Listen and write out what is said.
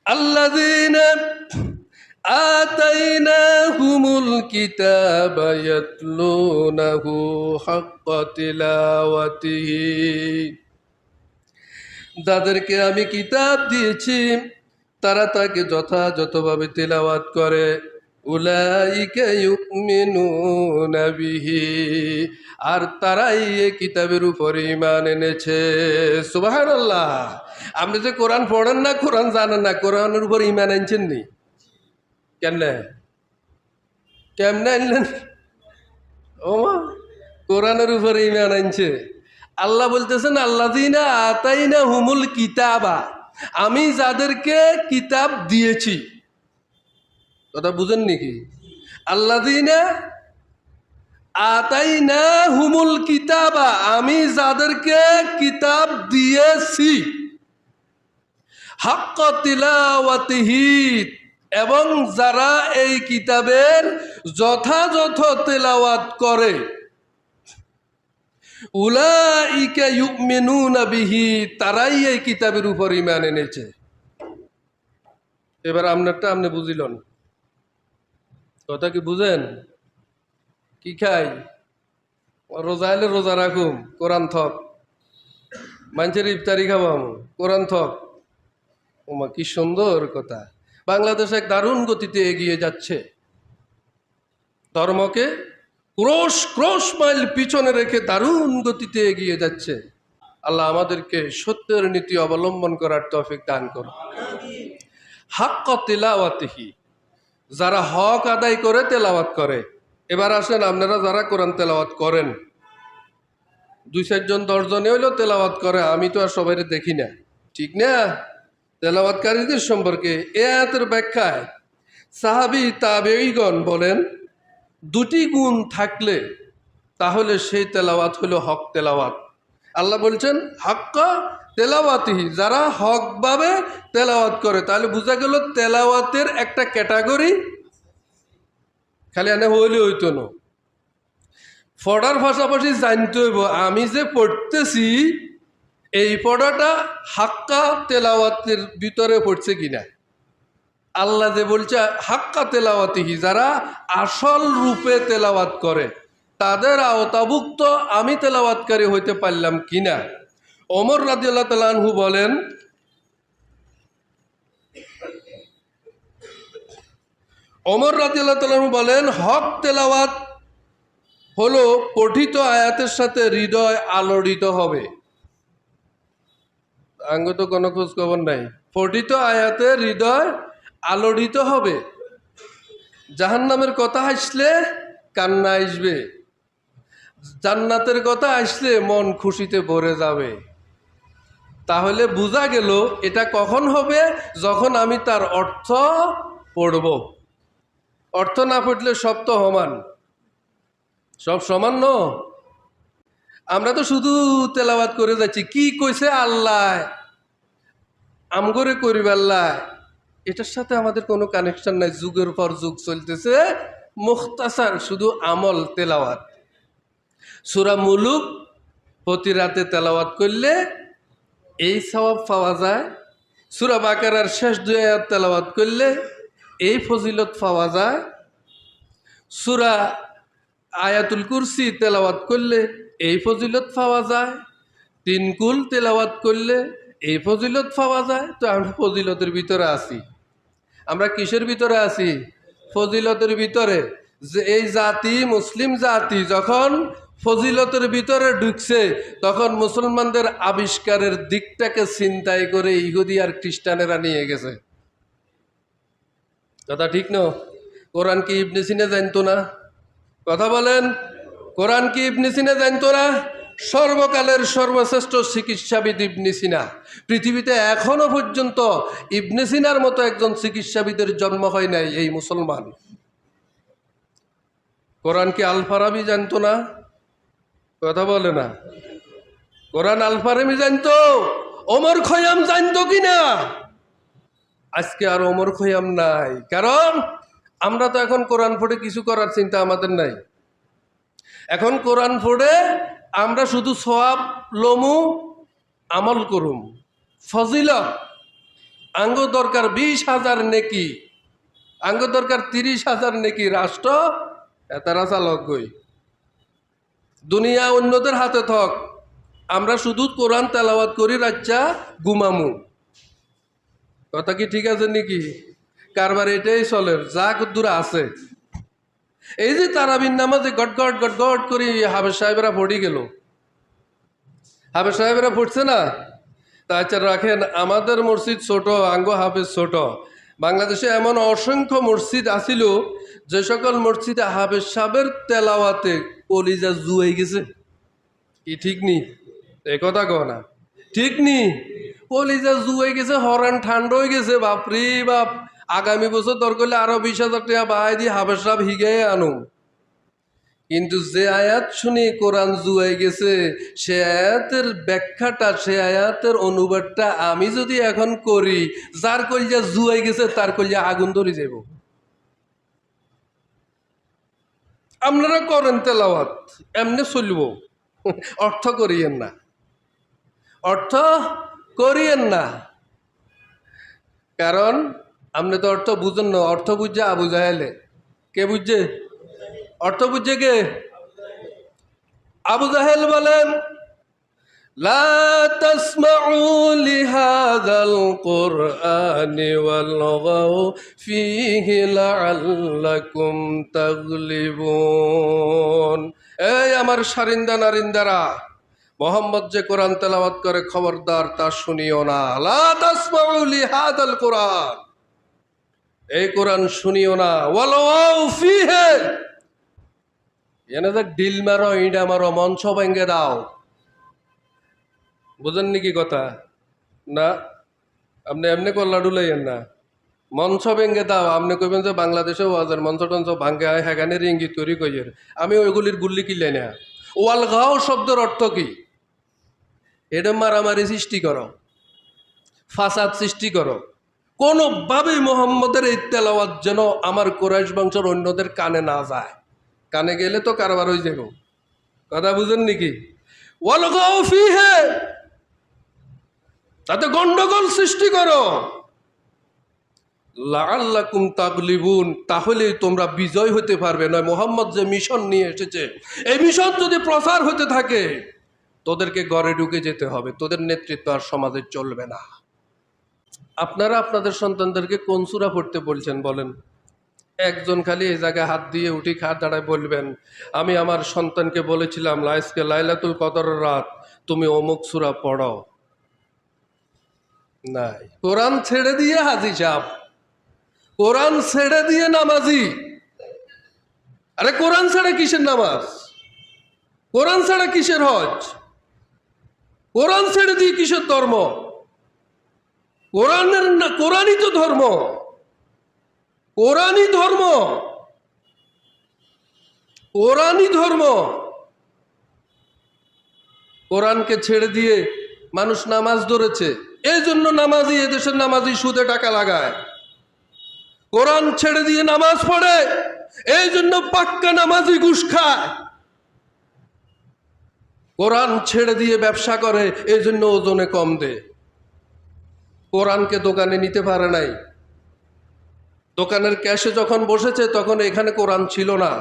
আল্লাযীনা আতাইনাহুমুল কিতাবা ইয়াতলুনাহু হাক্কা তিলাওয়াতিহি, যাদেরকে আমি কিতাব দিয়েছি তারা তাকে যথাযথভাবে তিলাওয়াত করে। উলাইকা ইউমিনুনা বিহি, আর তারাই এই কিতাবের উপর ঈমান এনেছে। সুবহানাল্লাহ। আপনি যে কোরআন পড়েন না, কোরআন জানেন না, কোরআনের উপর ঈমান আনছেন নি? কেমনে কেমনে আনলেন? ও মা, কোরআনের উপর ঈমান আনছে। আল্লাহ বলতেছেন আল্লাযীনা আতাইনাহুমুল কিতাবা, আমি যাদেরকে কিতাব দিয়েছি। কথা বুঝেন নাকি? আল্লাযীনা আতাইনাহুমুল কিতাবা, আমি যাদেরকে কিতাব দিয়েছি, হাক্কা তিলাওয়াতিহি, এবং যারা এই কিতাবের যথাযথ তেলাওয়াত করে। উলাইকা ইউমিনুনা বিহি, তারাই এই কিতাবের উপর ঈমান এনেছে। এবার আপনারটা আপনি বুঝিলেন, কথা কি বুঝেন? কি খাই? রোজা এলে রোজা রাখুম, কোরআন থক। মানুষের ইফতারি খাবাম, কোরআন থক। ওমা, কি সুন্দর কথা। বাংলাদেশ এক দারুণ গতিতে এগিয়ে যাচ্ছে, ধর্মকে ক্রোশ ক্রোশ মাইল পিছনে রেখে দারুণ গতিতে এগিয়ে যাচ্ছে। আল্লাহ আমাদেরকে সত্যের নীতি অবলম্বন করার তৌফিক দান করুন। হাক্কা তিলাওয়াতিহি, যারা হক আদায় করে তেলাওয়াত করে। এবার আসেন, আপনারা যারা কোরআন তেলাওয়াত করেন, 2-4 জন 10 জনে হইলেও তেলাওয়াত করে, আমি তো আর সবাই দেখি না, ঠিক না? তেলাওয়াতকারীদের সম্পর্কে এ আয়াতের ব্যাখ্যায় সাহাবী তাবেঈগণ বলেন, 2টি গুণ থাকলে তাহলে সেই তেলাওয়াত হলো হক তেলাওয়াত। আল্লাহ বলছেন হাক্কা তেলাওয়াতিহি, যারা হকভাবে তেলাওয়াত করে। তাহলে বোঝা গেল তেলাওয়াতের একটা ক্যাটাগরি, খালি এনে হইলে হইতো না, পড়ার পাশাপাশি জানতে হইব আমি যে পড়তেছি এই পড়াটা হাক্কা তেলাওয়াতের ভিতরে পড়ছে কিনা। আল্লাহ যে বলছে হাক্কা তেলাওয়াতিহি, যারা আসল রূপে তেলাওয়াত করে তাদের আওতাভুক্ত আমি তেলাওয়াতকারী হইতে পারলাম কিনা। ওমর রাদিয়াল্লাহু তাআলা আনহু বলেন, ওমর রাদিয়াল্লাহু তাআলা আনহু বলেন, হক তেলাওয়াত হলো পঠিত আয়াতের সাথে হৃদয় আলোড়িত হবে। আঙ্গ তো কোনো খোঁজ খবর নাই। পঠিত আয়াতে হৃদয় আলোড়িত হবে। জাহান্নামের কথা আসলে কান্না আসবে, জান্নাতের কথা আসলে মন খুশিতে ভরে যাবে। তাহলে বোঝা গেল এটা কখন হবে? যখন আমি তার অর্থ পড়ব। অর্থ না পড়লে সব তো সমান, সব সমান ন। আমরা তো শুধু তেলাওয়াত করে যাচ্ছি, কি কইছে আল্লাহ আমগরে করিবাল্লাহ, এটার সাথে আমাদের কোনো কানেকশন নাই। যুগের পর যুগ চলতেছে, মুখতাসার শুধু আমল তেলাওয়াত। সূরা মুলুক প্রতি রাতে তেলাওয়াত করলে এই সওয়াব পাওয়া যায়। সূরা বাকারার শেষ 2 আয়াত তেলাওয়াত করলে এই ফজিলত পাওয়া যায়। সূরা আয়াতুল কুরসি তেলাওয়াত করলে এই ফজিলত পাওয়া যায়। 3 কুল তেলাওয়াত করলে এই ফজিলত পাওয়া যায়। তো আমরা ফজিলতের ভিতরে আছি। আমরা কিসের ভিতরে আছি? ফজিলতের ভিতরে। যে এই জাতি, মুসলিম জাতি যখন ফজিলতের ভিতরে ঢুকছে, তখন মুসলমানদের আবিষ্কারের দিকটাকে চিন্তাই করে ইহুদি আর খ্রিস্টানেরা নিয়ে গেছে। কথা ঠিক না? কোরআন কি ইবনে সিনা জানতো না? কথা বলেন, কোরআন কি ইবনে সিনা জানতো না? সর্বকালের সর্বশ্রেষ্ঠ চিকিৎসাবিদ ইবনে সিনা। পৃথিবীতে এখনো পর্যন্ত ইবনে সিনার মতো একজন চিকিৎসাবিদের জন্ম হয় নাই এই মুসলমান। কোরআন কি আল ফারাবি জানতো না? কথা বলে না। কোরআন আল ফারাবি জানতো? ওমর খৈয়াম জানতো কিনা? আজকে আর ওমর খৈয়াম নাই, কারণ আমরা তো এখন কোরআন পড়ে কিছু করার চিন্তা আমাদের নাই। এখন কোরআন পড়ে আমরা শুধু সওয়াব লমু, আমল করুম, ফজিলত। আঙ্গ দরকার 20,000 নেকি, আঙ্গ দরকার 30,000 নেকি। রাষ্ট্র এতারা চালক গই, দুনিয়া অন্যদের হাতে থক, আমরা শুধু কোরআন তেলাওয়াত করি, রাজ্জা গুমামু। কথা কি ঠিক আছে নাকি? কারবার এটাই চলে, যা কদ্দুর আছে। এই যে তারাবির নামাজে গটগট গটগট করি হাফেজ সাহেবেরা পড়ি গেল, হাফেজ সাহেবেরা পড়ছে না। তা আচ্ছা রাখেন, আমাদের মসজিদ ছোট, আঙ্গ হাফেজ ছোট। বাংলাদেশে এমন অসংখ্য মসজিদ আছিল, যে সকল মসজিদে হাফেজ সাহেবের তেলাওয়াতে কলিজা জুয়ে গেছে। কি ঠিক নি? এ কথা কো না, ঠিক নি? কলিজা জুয়ে গেছে, হরান ঠান্ডা হয়ে গেছে। বাপরে বাপ, আগামী বছর দর করলে আরো 20,000 টাকা বাহাই দিয়ে হাফেজ সাহেব হিগে আনো। কিন্তু যে আয়াত শুনি কোরআন জুয়াই গেছে, সে আয়াতের ব্যাখ্যাটা, সে আয়াতের অনুবাদটা আমি যদি এখন করি, যার কলিজা জুয়াই গেছে তার কলিজা আগুন ধরে যাব। আপনারা করেন তেলাওয়াত, এমনি চলব, অর্থ করিয়েন না, অর্থ করিয়েন না। কারণ আপনি তো অর্থ বুঝেন না। অর্থ বুঝছে আবু জাহেলে। কে বুঝছে? অর্থ বুঝছে কে? আবু জাহেল বলেন, লা তাসমাউ লিহাযাল কুরআনি ওয়ালগাউ ফীহি লাআল্লাকুম তাগলিবুন। এই আমার সারিন্দা নারিন্দারা, মোহাম্মদ যে কোরআন তেলাওয়াত করে খবরদার তা শুনিও না। লা তাসমাউ লিহাযাল কুরআন, এই কোরআন শুনিও না। ওয়ালগাউ ফীহি, এনে যে ডিল মারো, ইডা মারো, মঞ্চ ভেঙে দাও। বুঝেন নাকি কথা? না, আপনি এমনি কল্লা ডুলাইয়েন না, মঞ্চ ভেঙে দাও। আপনি কইবেন যে বাংলাদেশে ওয়াজের মঞ্চ টঞ্চ ভাঙ্গে হয়, হ্যাগানের ইঙ্গিত তৈরি কইয়ের। আমি ওইগুলির গুল্লি কিনলাই না। ওয়ালগাও শব্দের অর্থ কি? এটা মারামারি সৃষ্টি করো, ফাসাদ সৃষ্টি করো। কোনোভাবেই মোহাম্মদের এই তেলাওয়াত যেন আমার কুরাইশ বংশের অন্যদের কানে না যায়। কানে গেলে তো কারবার হয়ে যাব। কথা বুঝেন নাকি? ওয়ালগাউ ফীহি, তাতে গন্ডগোল সৃষ্টি করো। লাআল্লাকুম তাগলিবুন, তাহলেই তোমরা বিজয় হতে পারবে। নয় মোহাম্মদ যে মিশন নিয়ে এসেছে, এই মিশন যদি প্রচার হতে থাকে, তোদেরকে ঘরে ঢুকে যেতে হবে। তোদের নেতৃত্ব আর সমাজে চলবে না। আপনারা আপনাদের সন্তানদেরকে কোন সূরা পড়তে বলছেন বলেন? একজন খালি এই জায়গায় হাত দিয়ে উঠি খাট দাঁড়ায় বলবেন, আমি আমার সন্তানকে বলেছিলাম আজকে লাইলাতুল কদরের রাত, তুমি অমুক সূরা পড়ো। নাই, কোরআন ছেড়ে দিয়ে হাজি সাহেব, কোরআন ছেড়ে দিয়ে নামাজি। আরে কোরআন ছাড়া কিসের নামাজ? কোরআন ছাড়া কিসের হজ? কোরআন ছেড়ে দিয়ে কিসের ধর্ম? কোরআনের না, কোরআনই তো ধর্ম, কোরআনই ধর্ম, কোরআনই ধর্ম। কোরআনকে ছেড়ে দিয়ে মানুষ নামাজ ধরেছে, এই জন্য নামাজি, এদেশের নামাজি সুদে টাকা লাগায়। কোরআন ছেড়ে দিয়ে নামাজ পড়ে, এই জন্য পাক্কা নামাজি ঘুষ খায়। কোরআন ছেড়ে দিয়ে ব্যবসা করে, এই জন্য ওজনে কম দেয়। কোরআনকে দোকানে নিতে পারে নাই। দোকানের ক্যাশে যখন বসেছে তখন এখানে কোরআন ছিল না।